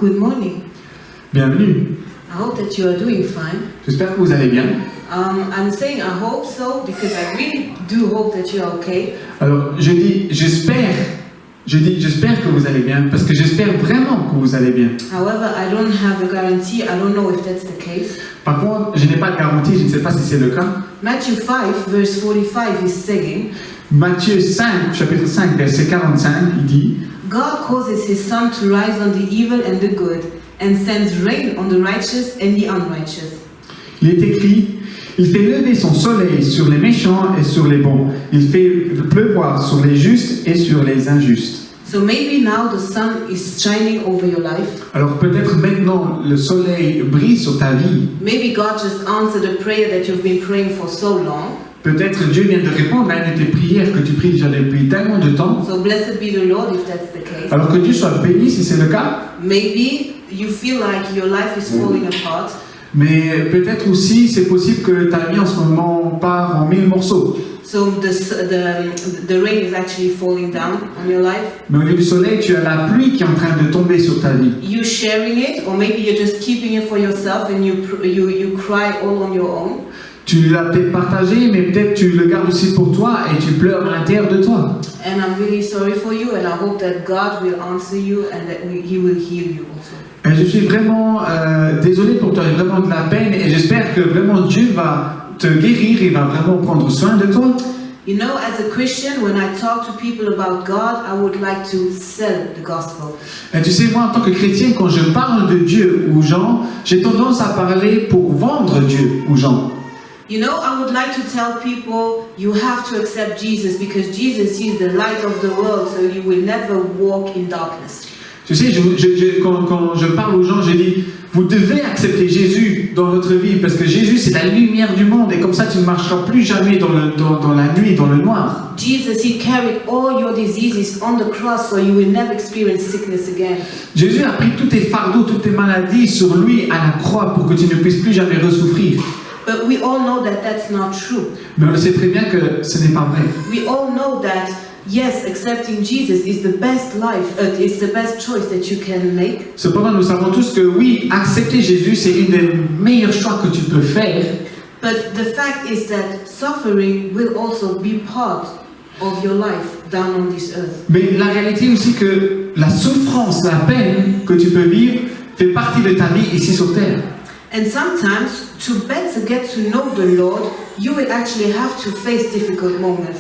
Good morning. Bienvenue. I hope that you are doing fine. J'espère que vous allez bien. I'm saying I hope so because I really do hope that you are okay. Alors, je dis j'espère que vous allez bien parce que j'espère vraiment que vous allez bien. However, I don't have a guarantee. I don't know if that's the case. Par contre, je n'ai pas de garantie, je ne sais pas si c'est le cas. Matthew 5 verse 45 is saying, Matthieu 5, chapitre 5, verset 45, il dit God causes his sun to rise on the evil and the good, and sends rain on the righteous and the unrighteous. Il est écrit, il fait lever son soleil sur les méchants et sur les bons. Il fait pleuvoir sur les justes et sur les injustes. So maybe now the sun is shining over your life. Alors peut-être maintenant le soleil brille sur ta vie. Maybe God just answered a prayer that you've been praying for so long. Peut-être Dieu vient de répondre à une de tes prières que tu pries déjà depuis tellement de temps. So blessed be the Lord if that's the case. Alors que Dieu soit béni si c'est le cas. Maybe you feel like your life is falling apart. Mais peut-être aussi c'est possible que ta vie en ce moment part en 1000 morceaux. So the rain is actually falling down on your life. Mais au lieu du soleil, tu as la pluie qui est en train de tomber sur ta vie. You sharing it, or maybe you're just keeping it for yourself and you cry all on your own. Tu l'as peut-être partagé, mais peut-être tu le gardes aussi pour toi et tu pleures à l'intérieur de toi. And I'm really sorry for you, and I hope that God will answer you and that He will heal you also. Et je suis vraiment désolé pour toi, j'ai vraiment de la peine et j'espère que vraiment Dieu va te guérir et va vraiment prendre soin de toi. You know, as a Christian, when I talk to people about God, I would like to sell the gospel. Et tu sais, moi en tant que chrétien, quand je parle de Dieu aux gens, j'ai tendance à parler pour vendre Dieu aux gens. You know, I would like to tell people you have to accept Jesus because Jesus is the light of the world, so you will never walk in darkness. Tu sais, quand je parle aux gens, je dis, vous devez accepter Jésus dans votre vie parce que Jésus c'est la lumière du monde et comme ça tu ne marcheras plus jamais dans la nuit, dans le noir. Jesus, He carried all your diseases on the cross, so you will never experience sickness again. Jésus a pris tous tes fardeaux, toutes tes maladies sur lui à la croix pour que tu ne puisses plus jamais ressouffrir. But we all know that that's not true. Mais on le sait très bien que ce n'est pas vrai. We all know that, yes, accepting Jesus is the best life, it's the best choice that you can make. Cependant, nous savons tous que oui, accepter Jésus, c'est une des meilleurs choix que tu peux faire. But the fact is that suffering will also be part of your life down on this earth. Mais la réalité aussi que la souffrance, la peine que tu peux vivre fait partie de ta vie ici sur terre. And sometimes, to better get to know the Lord, you will actually have to face difficult moments.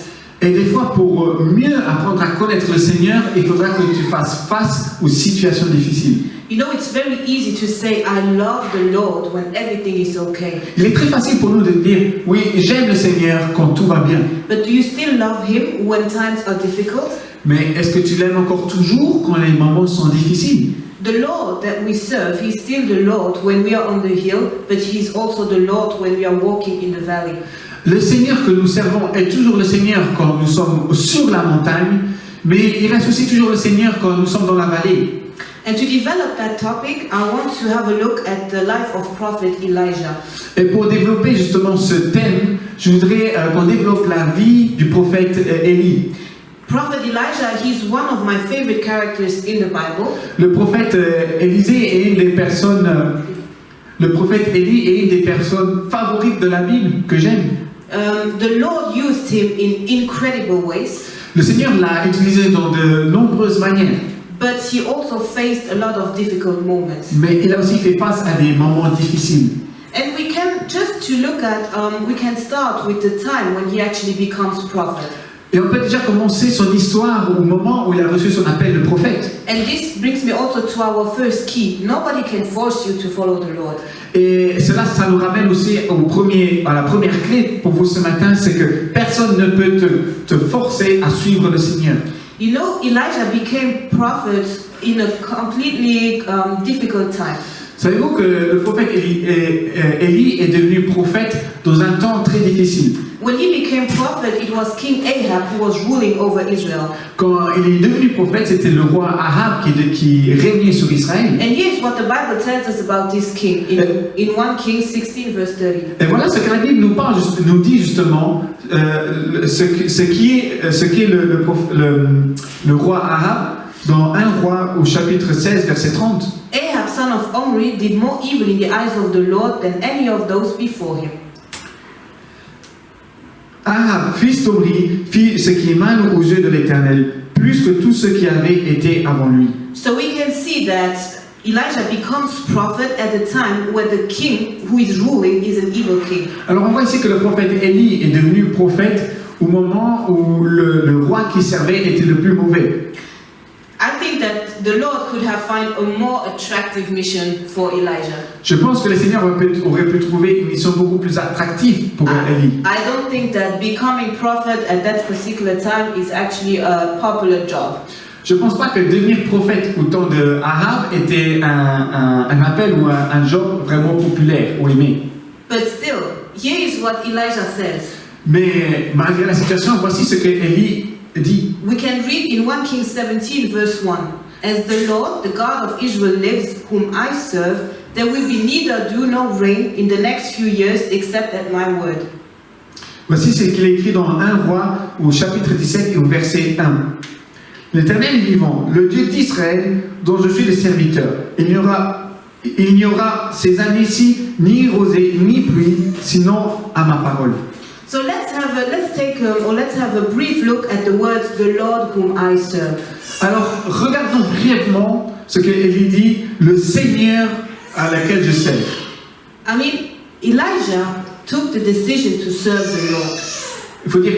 Et des fois, pour mieux apprendre à connaître le Seigneur, il faudra que tu fasses face aux situations difficiles. You know, it's very easy to say, I love the Lord when everything is okay. Il est très facile pour nous de dire, oui, j'aime le Seigneur quand tout va bien. But do you still love Him when times are difficult? Mais est-ce que tu l'aimes encore toujours quand les moments sont difficiles? The Lord that we serve, He's still the Lord when we are on the hill, but He's also the Lord when we are walking in the valley. Le Seigneur que nous servons est toujours le Seigneur quand nous sommes sur la montagne, mais il reste aussi toujours le Seigneur quand nous sommes dans la vallée. And to develop that topic, I want to have a look at the life of Prophet Elijah. Et pour développer justement ce thème, je voudrais qu'on développe la vie du prophète Élie. Prophet Elijah, he's one of my favorite characters in the Bible. Le prophète Élisée est une des personnes, le prophète Élie est une des personnes favorites de la Bible que j'aime. The Lord used him in incredible ways. Le Seigneur l'a utilisé dans de nombreuses manières. But he also faced a lot of difficult moments. Mais il a aussi fait face à des moments difficiles. And we can just to look at, we can start with the time when he actually becomes prophet. Et on peut déjà commencer son histoire au moment où il a reçu son appel de prophète. And this brings me also to our first key. Nobody can force you to follow the Lord. Et cela, ça nous ramène aussi à la première clé pour vous ce matin, c'est que personne ne peut te forcer à suivre le Seigneur. You know, Elijah became prophet in a completely difficult time. Savez-vous que le prophète Élie est devenu prophète dans un temps très difficile? When he became prophet, it was King Ahab who was ruling over Israel. Quand il est devenu prophète, c'était le roi Ahab qui régnait sur Israël. And here's what the Bible tells us about this king in 1 Kings 16 verse 30. Et voilà ce que la Bible nous dit justement, ce qui est le roi Ahab dans 1 roi au chapitre 16 verset 30. Ahab son of Omri, did more evil in the eyes of the Lord than any of those before him. Ahab, fils d'Omri, fit ce qui est mal aux yeux de l'Éternel, plus que tous ceux qui avaient été avant lui. So we can see that Elijah becomes prophet at the time where the king who is ruling is an evil king. Alors on voit ici que le prophète Élie est devenu prophète au moment où le roi qui servait était le plus mauvais. I think that the Lord could have found a more attractive mission for Elijah. Je pense que le Seigneur aurait pu trouver une mission beaucoup plus attractive pour Élie. I don't think that becoming prophet at that particular time is actually a popular job. Je ne pense pas que devenir prophète au temps de Ahab était un appel ou un job vraiment populaire ou aimé. But still, here is what Elijah says. Mais malgré la situation, voici ce que Élie dit. We can read in 1 Kings 17 verse 1. As the Lord, the God of Israel lives, whom I serve, there will be neither dew nor rain in the next few years except at my word. Voici ce qu'il est écrit dans 1 Roi au chapitre 17 et au verset 1. L'Éternel est vivant, le Dieu d'Israël, dont je suis le serviteur. Il n'y aura ces années-ci ni rosée ni pluie, sinon à ma parole. So let's have a brief look at the words, the Lord whom I serve. Alors, regardons brièvement ce que Élie dit, le Seigneur à lequel je sers. I mean, Elijah took the decision to serve the Lord. Il faut dire,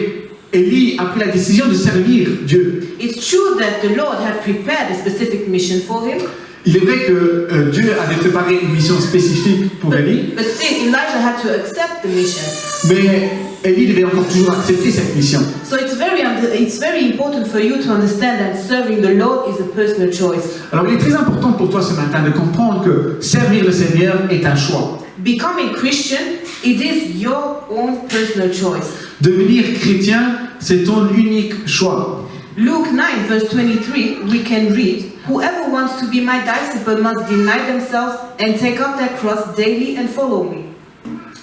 Élie a pris la décision de servir Dieu. It's true that the Lord had prepared a specific mission for him. Il est vrai que Dieu avait préparé une mission spécifique pour Élie. But still, Elijah had to accept the mission. Mais Élie devait encore toujours accepter cette mission. So it's very important for you to understand that serving the Lord is a personal choice. Alors il est très important pour toi ce matin de comprendre que servir le Seigneur est un choix. Becoming Christian, it is your own personal choice. Devenir chrétien, c'est ton unique choix. Luke 9 verse 23, we can read, "Whoever wants to be my disciple must deny themselves and take up their cross daily and follow me."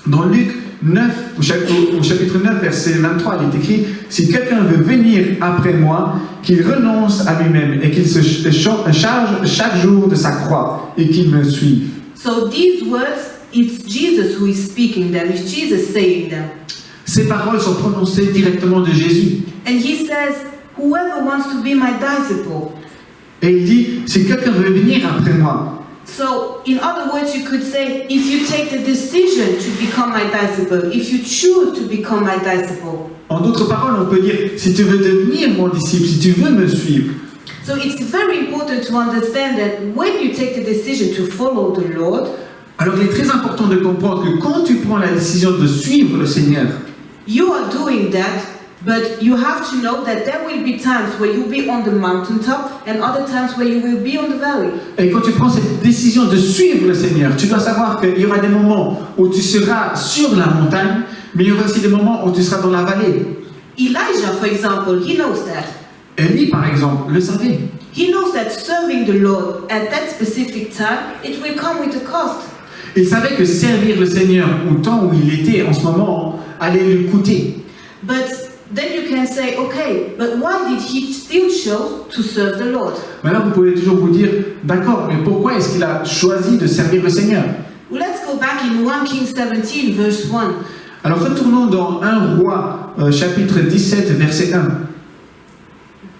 Dans Luc 9, au chapitre 9, verset 23, il est écrit, « Si quelqu'un veut venir après moi, qu'il renonce à lui-même et qu'il se charge chaque jour de sa croix et qu'il me suive. » So these words, it's Jesus who is speaking them, it's Jesus saying them. Ces paroles sont prononcées directement de Jésus. And he says, "Whoever wants to be my disciple." Et il dit, « Si quelqu'un veut venir après moi. » So, in other words, you could say, if you take the decision to become my disciple, if you choose to become my disciple. En d'autres paroles, on peut dire, si tu veux devenir mon disciple, si tu veux me suivre. So it's very important to understand that when you take the decision to follow the Lord, alors il est très important de comprendre que quand tu prends la décision de suivre le Seigneur, you are doing that, but you have to know that there will be times where you'll be on the mountaintop and other times where you will be on the valley. et quand tu prends cette décision de suivre le Seigneur, tu dois savoir qu'il y aura des moments où tu seras sur la montagne, mais il y aura aussi des moments où tu seras dans la vallée. Elijah, for example, he knows that. Élie, par exemple, le savait. He knows that serving the Lord at that specific time, it will come with a cost. Il savait que servir le Seigneur au temps où il était en ce moment allait lui coûter. But then you can say, okay, but why did he still choose to serve the Lord? Maintenant, vous pouvez toujours vous dire, d'accord, mais pourquoi est-ce qu'il a choisi de servir le Seigneur? Well, let's go back in 1 Kings 17, verse 1. Alors retournons dans 1 Roi, chapitre 17, verset 1.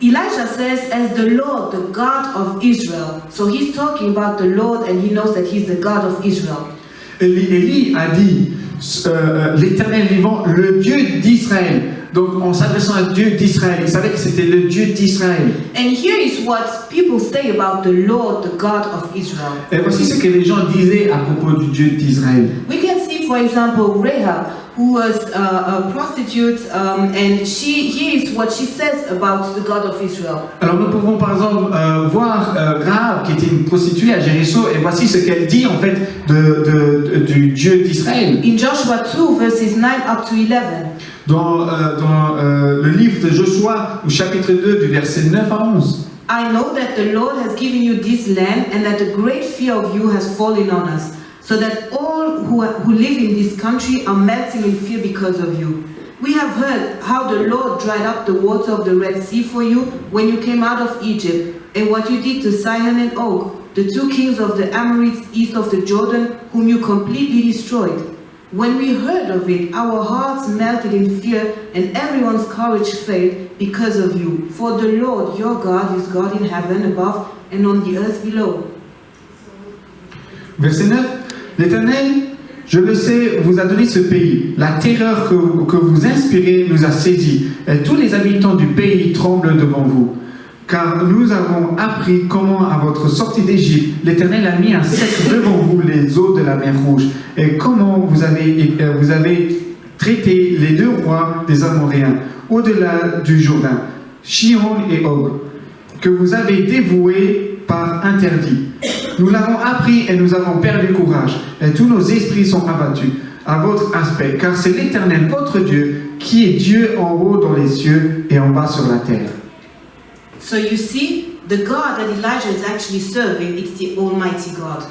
Elijah says, as the Lord, the God of Israel. So he's talking about the Lord and he knows that he's the God of Israel. Élie a dit, l'Éternel vivant, le Dieu d'Israël. Donc en s'adressant à Dieu d'Israël, il savait que c'était le Dieu d'Israël. And here is what people say about the Lord, the God of Israel. Et voici ce que les gens disaient à propos du Dieu d'Israël. We can see, for example, Rahab, who was a prostitute, and here is what she says about the God of Israel. Alors nous pouvons par exemple voir Rahab qui était une prostituée à Jéricho et voici ce qu'elle dit en fait du Dieu d'Israël. In Joshua 2, verses 9 up to 11. Dans le livre de Josué au chapitre 2 du verset 9 à 11. I know that the Lord has given you this land and that a great fear of you has fallen on us, so that all who live in this country are melting in fear because of you. We have heard how the Lord dried up the water of the Red Sea for you when you came out of Egypt, and what you did to Sihon and Og, the 2 kings of the Amorites east of the Jordan, whom you completely destroyed. When we heard of it, our hearts melted in fear, and everyone's courage failed because of you. For the Lord, your God, is God in heaven above and on the earth below. Verset 9. L'Éternel, je le sais, vous a donné ce pays. La terreur que vous inspirez nous a saisis, et tous les habitants du pays tremblent devant vous. Car nous avons appris comment, à votre sortie d'Égypte, l'Éternel a mis un cercle devant vous les eaux de la mer Rouge, et comment vous avez traité les 2 rois des Amoréens, au-delà du Jourdain, Sihon et Og, que vous avez dévoués par interdit. Nous l'avons appris et nous avons perdu courage, et tous nos esprits sont abattus à votre aspect, car c'est l'Éternel, votre Dieu, qui est Dieu en haut dans les cieux et en bas sur la terre. So you see, the God that Elijah is actually serving, it's the Almighty God.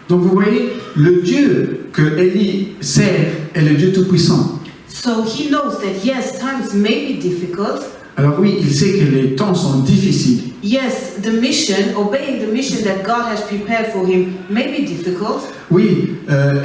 Donc vous voyez, le Dieu que Élie sert est le Dieu Tout-Puissant. So he knows that yes, times may be difficult. Alors oui, il sait que les temps sont difficiles. Yes, the mission, obeying the mission that God has prepared for him may be difficult. Oui,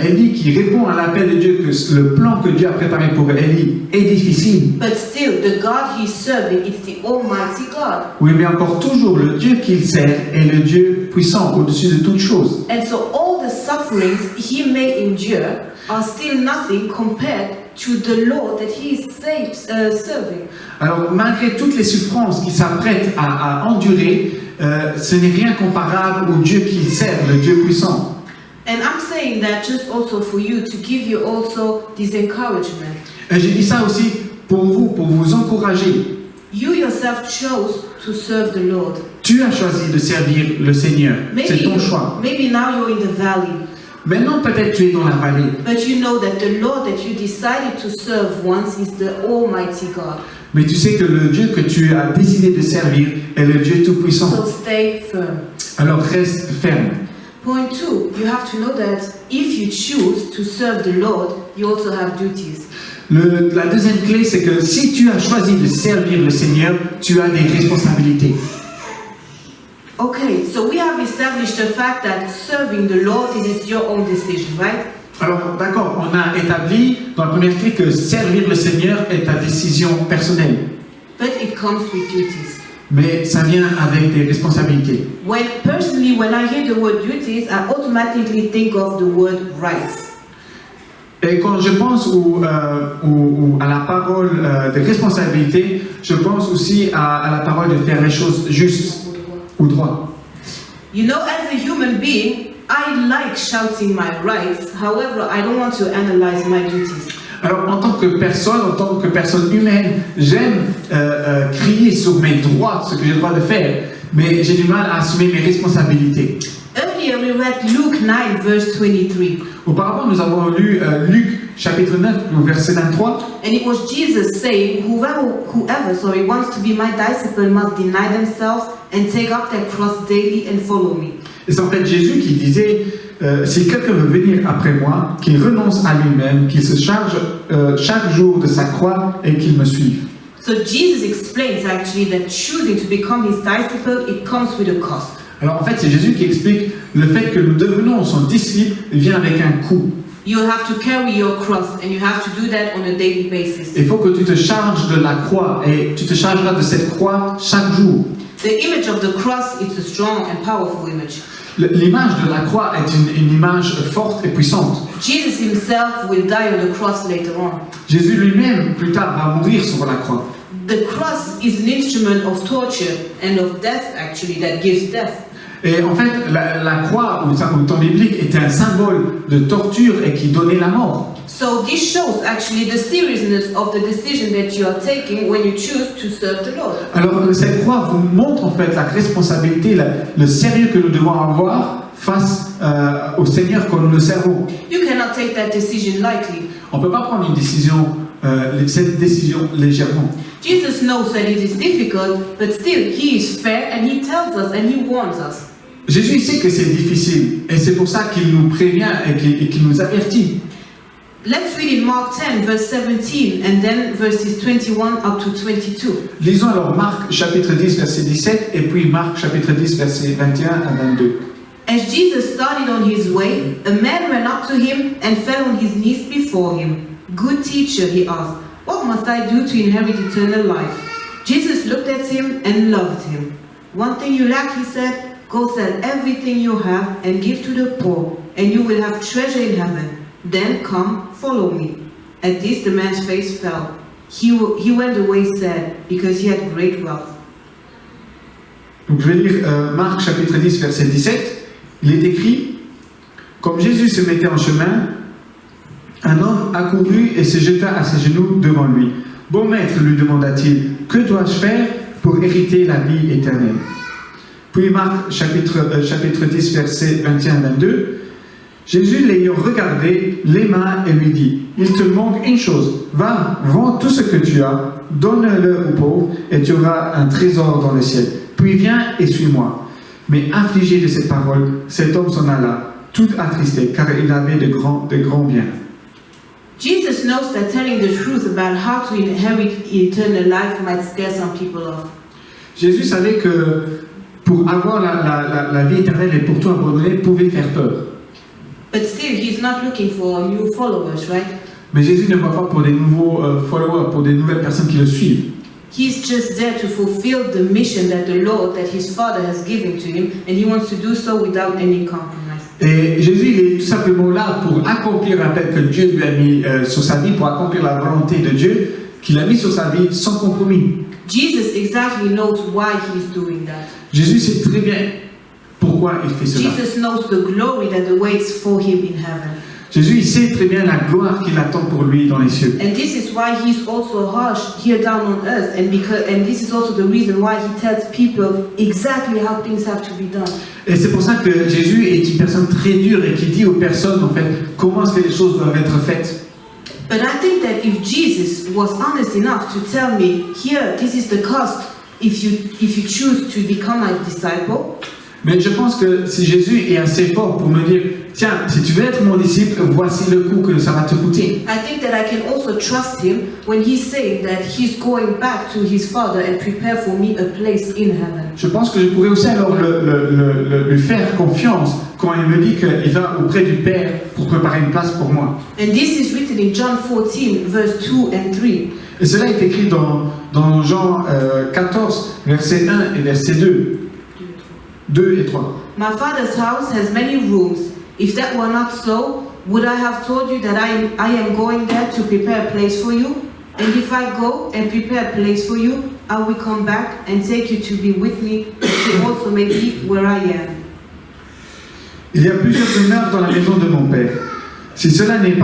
Élie qui répond à l'appel de Dieu, que le plan que Dieu a préparé pour Élie est difficile. But still, the God he's serving, it's the Almighty God. Oui, mais encore toujours, le Dieu qu'il sert est le Dieu puissant au-dessus de toutes choses. And so all the sufferings he may endure are still nothing compared to the Lord that he is serving. Alors, malgré toutes les souffrances qu'il s'apprête à endurer, ce n'est rien comparable au Dieu qu'il sert, le Dieu puissant. And I'm saying that just also for you, to give you also this encouragement. Et j'ai dit ça aussi pour vous encourager. You yourself chose to serve the Lord. Tu as choisi de servir le Seigneur. C'est ton choix. Maybe now you're in the valley. Maintenant, peut-être tu es dans la vallée. But you know that the Lord that you decided to serve once is the Almighty God. Mais tu sais que le Dieu que tu as décidé de servir est le Dieu Tout-Puissant. So stay firm. Alors reste ferme. Point 2, you have to know that if you choose to serve the Lord, you also have duties. La deuxième clé, c'est que si tu as choisi de servir le Seigneur, tu as des responsabilités. Okay, so we have established the fact that serving the Lord, it is your own decision, right? Alors, d'accord, on a établi dans la première clé que servir le Seigneur est ta décision personnelle. But it comes with duties. Mais ça vient avec des responsabilités. Personally, when I hear the word duties, I automatically think of the word rights. Et quand je pense à la parole de responsabilité, je pense aussi à la parole de faire les choses justes ou droit. You know, as a human being, I like shouting my rights. However, I don't want to analyze my duties. Alors, en tant que personne humaine, j'aime crier sur mes droits, ce que j'ai le droit de faire, mais j'ai du mal à assumer mes responsabilités. Earlier we read Luke 9 verse 23. Auparavant, nous avons lu Luc chapitre 9, verset 23. And it was Jesus saying, whoever wants to be my disciple must deny themselves and take up their cross daily and follow me. Et c'est en fait Jésus qui disait, si quelqu'un veut venir après moi, qu'il renonce à lui-même, qu'il se charge chaque jour de sa croix et qu'il me suive. So Jesus explains actually that choosing to become his disciple, it comes with a cost. Alors en fait, c'est Jésus qui explique le fait que nous devenons son disciple vient avec un coût. You have to carry your cross and you have to do that on a daily basis. Il faut que tu te charges de la croix et tu te chargeras de cette croix chaque jour. The image of the cross is a strong and powerful image. L'image de la croix est une image forte et puissante. Jesus himself will die on the cross later on. Jésus lui-même, plus tard, va mourir sur la croix. The cross is an instrument of torture and of death actually that gives death. Et en fait, la croix au temps biblique était un symbole de torture et qui donnait la mort. So this shows actually the seriousness of the decision that you are taking when you choose to serve the Lord. Alors cette croix vous montre en fait la responsabilité, le sérieux que nous devons avoir face au Seigneur quand nous le servons. You cannot take that decision lightly. On ne peut pas prendre cette décision légèrement. Jesus knows that it is difficult, but still he is fair and he tells us and he warns us. Jésus sait que c'est difficile et c'est pour ça qu'il nous prévient et qu'il nous avertit. Let's read in Mark 10 verse 17 and then verses 21 up to 22. Lisons alors Marc chapitre 10 verset 17 et puis Marc chapitre 10 verset 21 à 22. As Jesus started on his way, a man ran up to him and fell on his knees before him. Good teacher, he asked, what must I do to inherit eternal life? Jesus looked at him and loved him. One thing you lack, he said, go sell everything you have and give to the poor, and you will have treasure in heaven. Then come, follow me. At this the man's face fell. He went away sad, because he had great wealth. Donc je vais lire Marc chapitre 10 verset 17. Il est écrit, comme Jésus se mettait en chemin, un homme accourut et se jeta à ses genoux devant lui. Bon maître, lui demanda-t-il, que dois-je faire pour hériter la vie éternelle? Puis Marc chapitre 10 verset 21-22. Jésus l'ayant regardé, l'aima et lui dit, il te manque une chose, va, vends tout ce que tu as, donne-le aux pauvres et tu auras un trésor dans le ciel. Puis viens et suis-moi. Mais affligé de cette parole, cet homme s'en alla, tout attristé, car il avait de grands biens. Jesus knows that telling the truth about how to inherit eternal life might scare some people off. Jésus savait que pour avoir la vie éternelle et pour tout abandonner pouvait faire peur. But still, he's not looking for new followers, right? Mais Jésus ne va pas pour des nouveaux followers, pour des nouvelles personnes qui le suivent. He's just there to fulfill the mission that the Lord, that his Father has given to him, and he wants to do so without any compromise. Et Jésus, il est tout simplement là pour accomplir l'appel que Dieu lui a mis sur sa vie, pour accomplir la volonté de Dieu qu'il a mis sur sa vie sans compromis. Jesus exactly knows why he's doing that. Jésus sait très bien pourquoi il fait cela. Jesus knows the glory that awaits for him in heaven. Jésus, il sait très bien la gloire qu'il attend pour lui dans les cieux. And this is why he's also harsh here down on earth, and this is also the reason why he tells people exactly how things have to be done. Et c'est pour ça que Jésus est une personne très dure et qui dit aux personnes, en fait, comment est-ce que les choses doivent être faites. But I think that if Jesus was honest enough to tell me, here, this is the cost if you choose to become my disciple. Mais je pense que si Jésus est assez fort pour me dire, tiens, si tu veux être mon disciple, voici le coût que ça va te coûter. I think that I can also trust him when he's saying that he's going back to his Father and prepare for me a place in heaven. Je pense que je pourrais aussi alors lui faire confiance quand il me dit qu'il va auprès du Père pour préparer une place pour moi. And this is written in John 14, verse 2 and 3. Et cela est écrit dans Jean 14, verset 1 et verset 2. 2 et 3. My Father's house has many rooms. If that were not so, would I have told you that I am going there to prepare a place for you? And if I go and prepare a place for you, I will come back and take you to be with me, that you also may be where I am. Il y a plusieurs demeures dans la maison de mon Père. Si cela n'était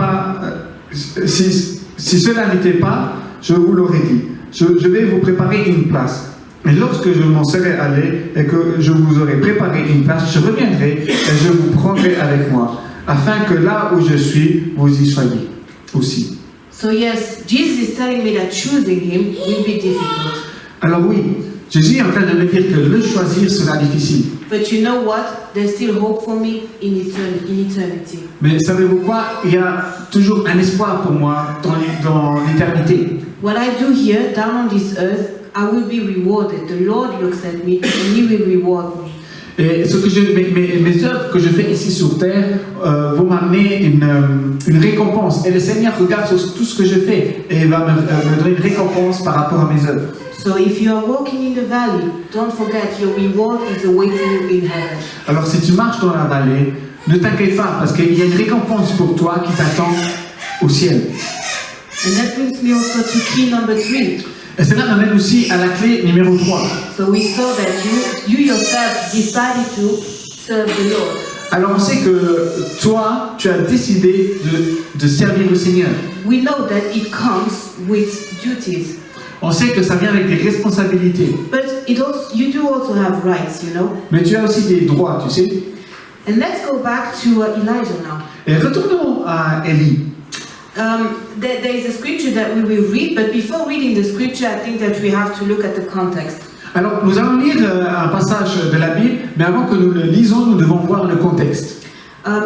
pas, je vous l'aurais dit. Je vais vous préparer une place. Et lorsque je m'en serai allé et que je vous aurai préparé une place, je reviendrai et je vous prendrai avec moi, afin que là où je suis, vous y soyez aussi. So yes, Jesus is telling me that choosing him will be difficult. Alors oui, Jésus est en train de me dire que le choisir sera difficile. But you know what? There's still hope for me in eternity. Mais savez-vous quoi? Il y a toujours un espoir pour moi dans l'éternité. What I do here, down on this earth, I will be rewarded. The Lord looks at me and he will reward me. Et mes œuvres que je fais ici sur terre vont m'amener une récompense. Et le Seigneur regarde sur tout ce que je fais et va me donner une récompense par rapport à mes œuvres. So if you are walking in the valley, don't forget your reward is awaiting you in heaven. Alors si tu marches dans la vallée, ne t'inquiète pas parce qu'il y a une récompense pour toi qui t'attend au ciel. And that brings me also to key number 3. Et cela m'amène aussi à la clé numéro 3. So we saw that you yourself decided to serve the Lord. Alors on sait que toi, tu as décidé de servir le Seigneur. We know that it comes with duties. On sait que ça vient avec des responsabilités. But you do also have rights, you know. Mais tu as aussi des droits, tu sais. And let's go back to Elijah now. Et retournons à Élie. There is a scripture that we will read, but before reading the scripture, I think that we have to look at the context. Alors, nous allons lire un passage de la Bible, mais avant que nous le lisons, nous devons voir le contexte.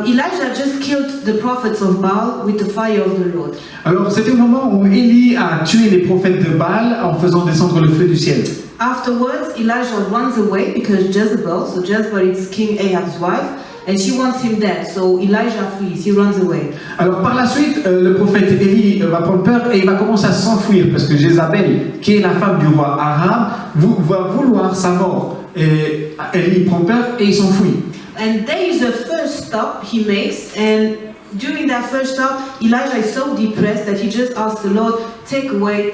Elijah just killed the prophets of Baal with the fire of the Lord. Alors, c'était au moment où Élie a tué les prophètes de Baal en faisant descendre le feu du ciel. Afterwards, Elijah runs away because Jezebel, so Jezebel is King Ahab's wife, and she wants him dead. So Elijah flees, he runs away. Alors par la suite, le prophète Élie va prendre peur et il va commencer à s'enfuir parce que Jézabel, qui est la femme du roi Ahab, va vouloir sa mort. Et Élie prend peur et il s'enfuit. And there is the first stop he makes, and during that first stop, Elijah is so depressed that he just asks the Lord, take away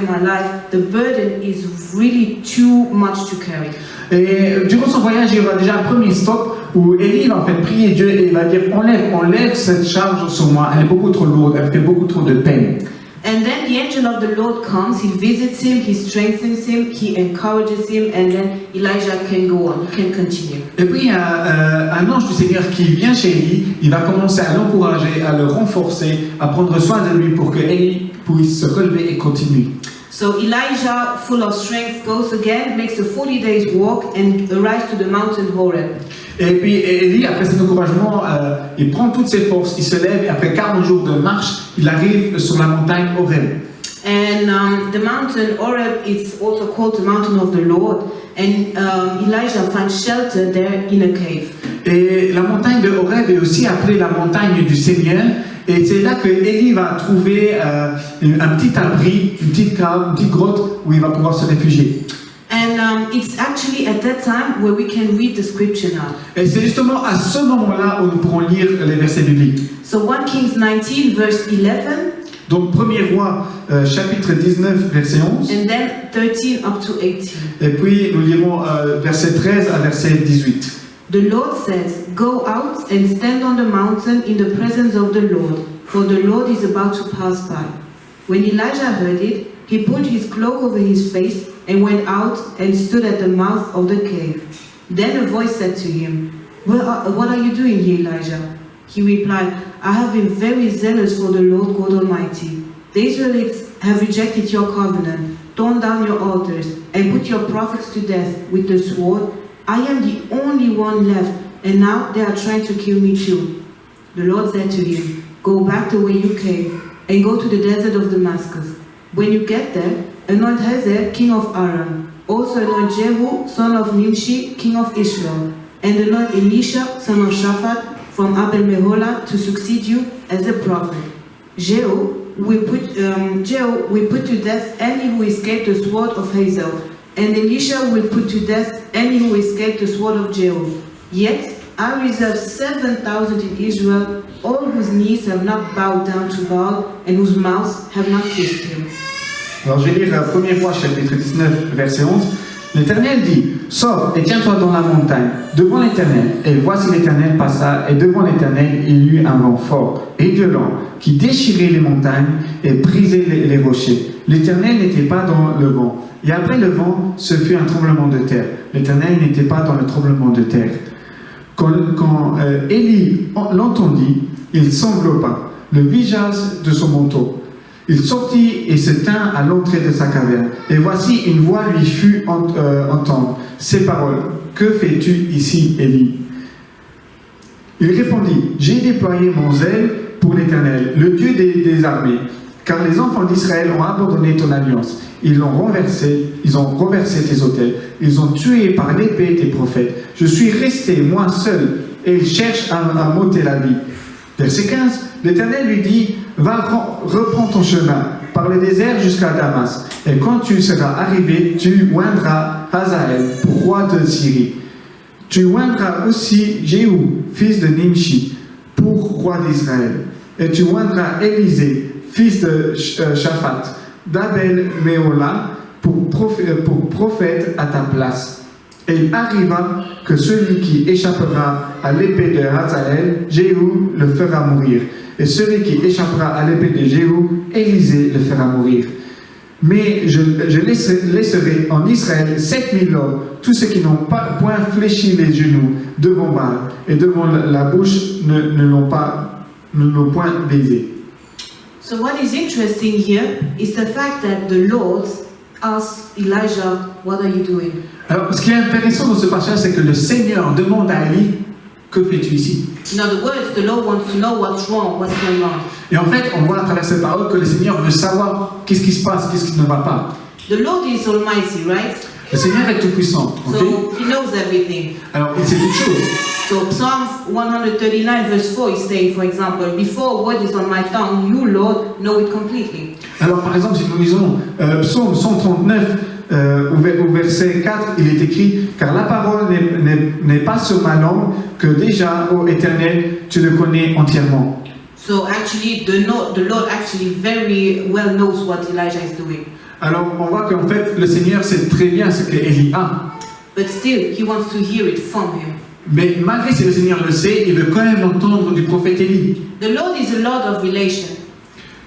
my life. The burden is really too much to carry. Et durant son voyage, il y aura déjà un premier stop où Élie va en fait prier Dieu et il va dire enlève cette charge sur moi, elle est beaucoup trop lourde, elle fait beaucoup trop de peine. And then the angel of the Lord comes, he visits him, he strengthens him, he encourages him, and then Elijah can go on, he can continue. Et puis il y a un ange du Seigneur qui vient chez Élie, il va commencer à l'encourager, à le renforcer, à prendre soin de lui pour que Élie puisse se relever et continuer. So Elijah, full of strength, goes again, makes a 40 days walk and arrives to the mountain Horeb. Et puis Élie, après cet encouragement, il prend toutes ses forces, il se lève et après 40 jours de marche, il arrive sur la montagne Horeb. And the mountain Horeb is also called the mountain of the Lord. And Elijah finds shelter there in a cave. Et la montagne de Horeb est aussi appelée la montagne du Seigneur. Et c'est là que Élie va trouver un petit abri, une petite cave, une petite grotte où il va pouvoir se réfugier. And it's actually at that time where we can read the scripture now. Et c'est justement à ce moment-là où nous pourrons lire les versets bibliques. So 1 Kings 19 verse 11. Donc 1er roi chapitre 19 verset 11. And then 13 up to 18. Et puis nous lirons verset 13 à verset 18. The Lord says, go out and stand on the mountain in the presence of the Lord, for the Lord is about to pass by. When Elijah heard it, he put his cloak over his face and went out and stood at the mouth of the cave. Then a voice said to him, what are you doing here, Elijah? He replied, I have been very zealous for the Lord God Almighty. The Israelites have rejected your covenant, torn down your altars, and put your prophets to death with the sword. I am the only one left, and now they are trying to kill me too. The Lord said to him, go back the way you came, and go to the desert of Damascus. When you get there, anoint Hazael, king of Aram. Also anoint Jehu, son of Nimshi, king of Israel. And anoint Elisha, son of Shaphat, from Abel Meholah, to succeed you as a prophet. Jehu will put to death any who escaped the sword of Hazael. And Elisha will put to death any who escaped the sword of Jehu. Yet I reserve 7,000 in Israel, all whose knees have not bowed down to Baal, and whose mouths have not kissed him. Alors je vais lire 1er roi chapitre 19 verset 11. L'Éternel dit, sors et tiens-toi dans la montagne, devant l'Éternel. Et voici l'Éternel passa, et devant l'Éternel il y eut un vent fort et violent, qui déchirait les montagnes et brisait les rochers. L'Éternel n'était pas dans le vent. Et après le vent, ce fut un tremblement de terre. L'Éternel n'était pas dans le tremblement de terre. Quand Élie l'entendit, il s'enveloppa le visage de son manteau. Il sortit et se tint à l'entrée de sa caverne. Et voici une voix lui fut entendre ces paroles. Que fais-tu ici, Élie? Il répondit, j'ai déployé mon zèle pour l'Éternel, le Dieu des armées, car les enfants d'Israël ont abandonné ton alliance. Ils ont renversé tes autels. Ils ont tué par l'épée tes prophètes. Je suis resté, moi seul, et ils cherchent à m'ôter la vie. Verset 15, l'Éternel lui dit, va, reprends ton chemin, par le désert jusqu'à Damas. Et quand tu seras arrivé, tu oindras Hazael, pour roi de Syrie. Tu oindras aussi Jéhu, fils de Nimshi, pour roi d'Israël. Et tu oindras Élisée, fils de Shaphat, d'Abel Meholah, pour prophète à ta place. Et il arriva que celui qui échappera à l'épée de Hazael, Jéhu le fera mourir. Et celui qui échappera à l'épée de Jéhu, Élisée le fera mourir. Mais je laisserai en Israël 7000 hommes, tous ceux qui n'ont pas point fléchi les genoux devant Baal, et devant la bouche ne l'ont point baisé. So what is interesting here is the fact that the Lord asked Elijah, what are you doing? Alors, ce qui est intéressant dans ce passage, c'est que le Seigneur demande à Élie, que fais-tu ici? In other words, the Lord wants to know what's wrong, what's going on. Et en fait, on voit à travers cette parole que le Seigneur veut savoir qu'est-ce qui se passe, qu'est-ce qui ne va pas. The Lord is almighty, right? Le Seigneur est tout-puissant. Ok? So he knows everything. Alors, il sait toutes choses. So Psalms 139 verse 4 is saying, for example, before a word is on my tongue, you, Lord, know it completely. Alors, par exemple, si nous lisons Psaume 139, au verset 4, il est écrit « Car la parole n'est pas sur ma langue, que déjà, ô Éternel, tu le connais entièrement. » So actually, the Lord actually very well knows what Elijah is doing. Alors, on voit qu'en fait, le Seigneur sait très bien ce qu'Élie a. But still, he wants to hear it from him. Mais malgré si le Seigneur le sait, il veut quand même l'entendre du prophète Élie. The Lord is a Lord of relation.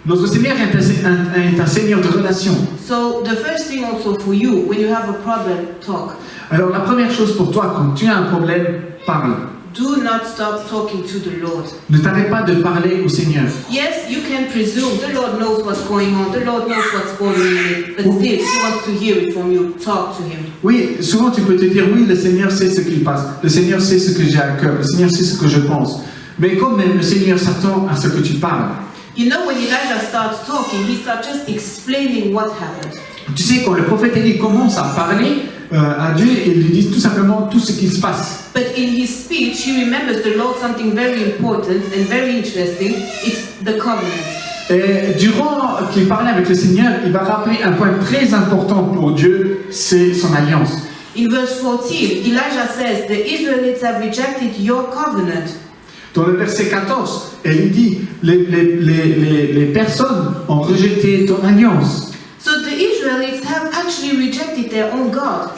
Notre Seigneur est un Seigneur de relations. So the first thing also for you, when you have a problem, talk. Alors, la première chose pour toi, quand tu as un problème, parle. Do not stop talking to the Lord. Ne t'arrête pas de parler au Seigneur. Yes, you can presume the Lord knows what's going on, the Lord knows what's bothering you, but still, he wants to hear it from you. Talk to him. Oui, souvent tu peux te dire, oui, le Seigneur sait ce qu'il passe, le Seigneur sait ce que j'ai à cœur, le Seigneur sait ce que je pense. Mais quand même, le Seigneur s'attend à ce que tu parles. You know, when Elijah starts talking, he starts just explaining what happened. Tu sais, quand le prophète Élie commence à parler à Dieu, il lui dit tout simplement tout ce qui se passe. But in his speech, he remembers the Lord something very important and very interesting. It's the covenant. Et durant qu'il parlait avec le Seigneur, il va rappeler un point très important pour Dieu, c'est son alliance. In verse 14, Elijah says, the Israelites have rejected your covenant. Dans le verset 14, il dit, les personnes ont rejeté ton alliance. So the Israelites have actually rejected their own God.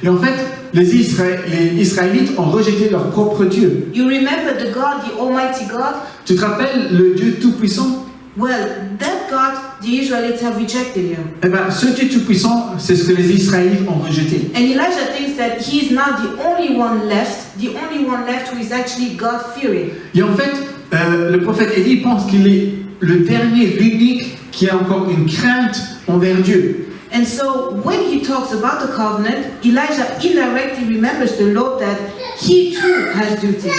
Et en fait, les Israélites ont rejeté leur propre Dieu. You remember the God, the Almighty God? Tu te rappelles le Dieu Tout-Puissant? Well, that God, the Israelites have rejected him. Eh bien, ce Dieu Tout-Puissant, c'est ce que les Israélites ont rejeté. And Elijah thinks that he is now the only one left who is actually God-fearing. Et en fait, le prophète Élie pense qu'il est le dernier, l'unique, qui a encore une crainte envers Dieu. And so, when he talks about the covenant, Elijah indirectly remembers the Lord that he too has duties.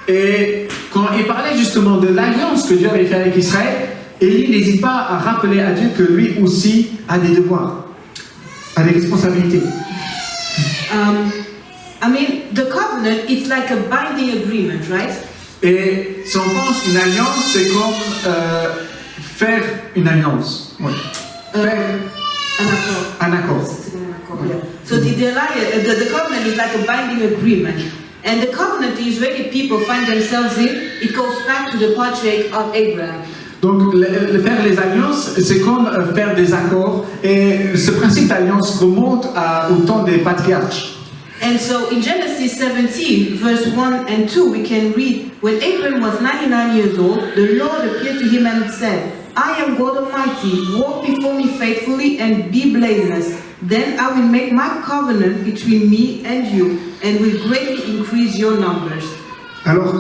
Et quand il parlait justement de l'alliance que Dieu avait fait avec Israël, Élie n'hésite pas à rappeler à Dieu que lui aussi a des devoirs, a des responsabilités. I mean, the covenant, it's like a binding agreement, right? Et si on pense une alliance, c'est comme faire une alliance. Oui. Faire An accord. un accord. Yeah. So the covenant is like a binding agreement. And the covenant the Israeli people find themselves in, it goes back to the patriarch of Abraham. Donc, faire les alliances, c'est comme faire des accords. Et ce principe d'alliance remonte au temps des patriarches. And so in Genesis 17, verse 1 and 2, we can read, when Abraham was 99 years old, the Lord appeared to him and said, I am God Almighty, walk before me faithfully and be blameless. Then I will make my covenant between me and you, and will greatly increase your numbers. Alors,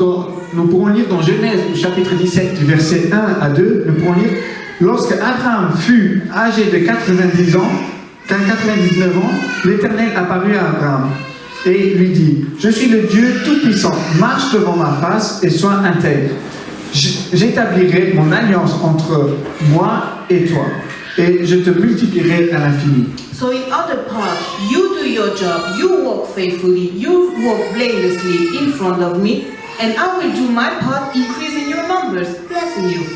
nous pourrons lire dans Genèse, au chapitre 17, du verset 1 à 2, nous pourrons lire, lorsque Abraham fut âgé de 99 ans, l'Éternel apparut à Abraham et lui dit, je suis le Dieu Tout-Puissant, marche devant ma face et sois intègre. J'établirai mon alliance entre moi et toi, et je te multiplierai à l'infini. So in other part, you do your job, you walk faithfully, you walk blamelessly in front of me, and I will do my part, increasing your numbers, blessing you.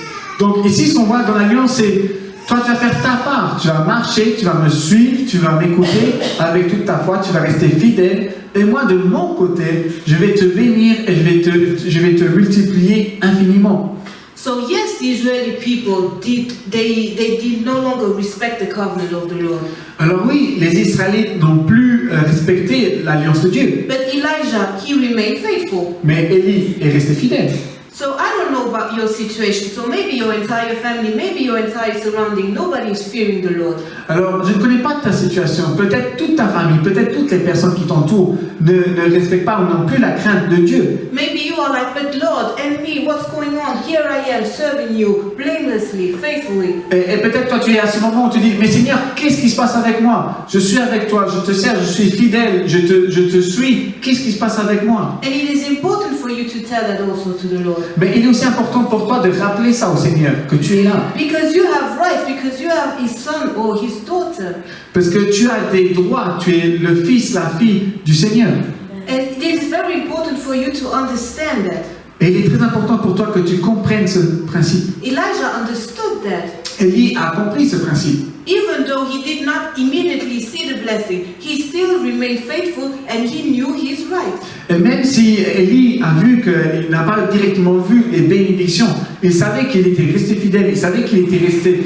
Donc ici, ce qu'on voit dans l'alliance, c'est toi, tu vas faire ta part, tu vas marcher, tu vas me suivre, tu vas m'écouter avec toute ta foi, tu vas rester fidèle, et moi, de mon côté, je vais te bénir et je vais te multiplier infiniment. So yes, the Israeli people did no longer respect the covenant of the Lord. Alors oui, les Israélites n'ont plus respecté l'alliance de Dieu. But Elijah, he remained faithful. Mais Élie est resté fidèle. So I don't know about your situation. So maybe your entire family, maybe your entire surrounding, nobody is fearing the Lord. Alors, je ne connais pas ta situation. Peut-être toute ta famille, peut-être toutes les personnes qui t'entourent ne respectent pas ou n'ont plus la crainte de Dieu. Maybe you are like, but Lord, and me, what's going on? Here I am serving you blamelessly, faithfully. Et peut-être toi tu es à ce moment où tu dis, mais Seigneur, qu'est-ce qui se passe avec moi? Je suis avec toi, je te sers, je suis fidèle, je te suis. Qu'est-ce qui se passe avec moi? And it is important for you to tell that also to the Lord. Mais il est aussi important pour toi de rappeler ça au Seigneur, que tu es là. Because you have rights, because you are his son or his daughter. Parce que tu as des droits, tu es le fils, la fille du Seigneur. And it is very important for you to understand that. Et il est très important pour toi que tu comprennes ce principe. Elijah understood that. Élie a compris ce principe. Even though he did not immediately see the blessing, he still remained faithful and he knew his right. Et même si Élie a vu qu'il n'a pas directement vu les bénédictions, il savait qu'il était resté fidèle, il savait qu'il était resté,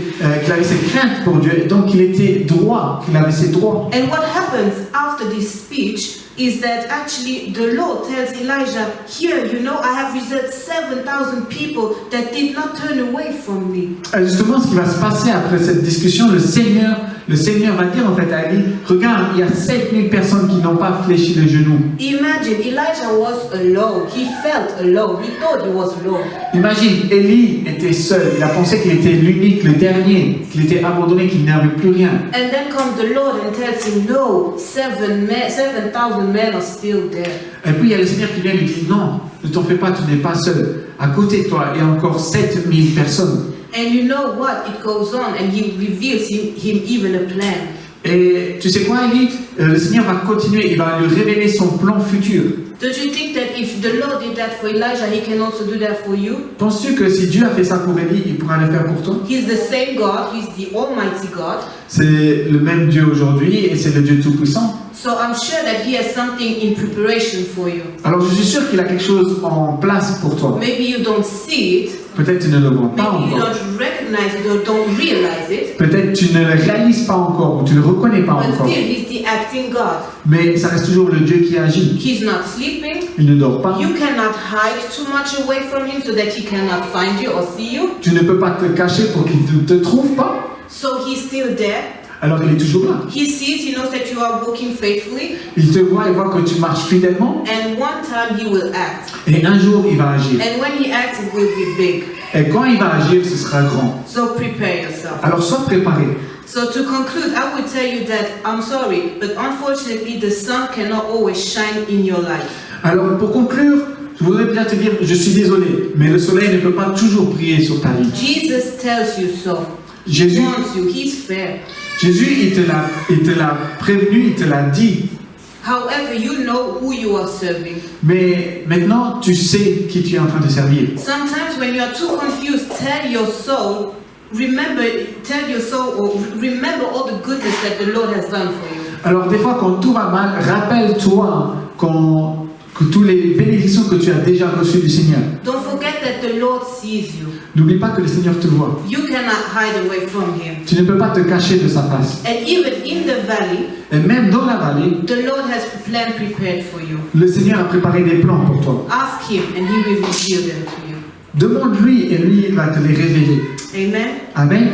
qu'il avait cette crainte pour Dieu, et donc il était droit, qu'il avait ses droits. And what happens after this speech is that actually the Lord tells Elijah, here, you know, I have reserved 7,000 people that did not turn away from me. Et justement, ce qui va se passer après cette discussion, le Seigneur va dire en fait à Élie, regarde, il y a 7000 personnes qui n'ont pas fléchi les genoux. Imagine, Elijah was alone. He felt alone. He thought he was alone. Imagine, Élie était seul, il a pensé qu'il était l'unique, le dernier, qu'il était abandonné, qu'il n'avait plus rien. And then comes the Lord and tells him, no, 7,000 men are still there. Et puis il y a le Seigneur qui vient lui dire, non, ne t'en fais pas, tu n'es pas seul. À côté de toi, il y a encore 7000 personnes. And you know what? It goes on and he reveals him even a plan. Et tu sais quoi, Élie? Le Seigneur va continuer, il va lui révéler son plan futur. Don't you think that if the Lord did that for Elijah, he can also do that for you? Penses-tu que si Dieu a fait ça pour Élie, il pourra le faire pour toi? He's the same God. He's the Almighty God. C'est le même Dieu aujourd'hui et c'est le Dieu Tout-Puissant. So I'm sure that he has something in preparation for you. Alors je suis sûr qu'il a quelque chose en place pour toi. Maybe you don't see it. Peut-être tu ne le vois pas Maybe you encore. don't recognize it or don't realize it. Peut-être tu ne le réalises pas encore ou tu ne le reconnais pas But encore. still, he's the acting God. Mais ça reste toujours le Dieu qui agit. He's not sleeping. Il ne dort pas. You cannot hide too much away from him so that he cannot find you or see you. Tu ne peux pas te cacher pour qu'il ne te trouve pas. So he's still there. Alors il est toujours là. He sees, he knows that you are walking faithfully. Il te voit et voit que tu marches fidèlement. And one time he will act. Et un jour il va agir. And when he acts, it will be big. Et quand il va agir, ce sera grand. So prepare yourself. Alors sois préparé. So to conclude, I would tell you that I'm sorry, but unfortunately the sun cannot always shine in your life. Alors pour conclure, je voudrais bien te dire, je suis désolé, mais le soleil ne peut pas toujours briller sur ta vie. Jesus tells you so. He Jésus- wants you. He's fair. Jésus, il te l'a prévenu, il te l'a dit. However, you know who you are serving. Mais maintenant, tu sais qui tu es en train de servir. Sometimes when you are too confused, tell your soul or remember all the goodness that the Lord has done for you. Alors des fois, quand tout va mal, rappelle-toi que toutes les bénédictions que tu as déjà reçues du Seigneur. Don't forget that the Lord sees you. N'oublie pas que le Seigneur te voit. You cannot hide away from Him. Tu ne peux pas te cacher de sa face. And even in the valley, Et même dans la vallée, the Lord has a plan prepared for you. le Seigneur a préparé des plans pour toi. Ask Him and He will reveal them to you. Demande-lui et lui va te les révéler. Amen. Amen.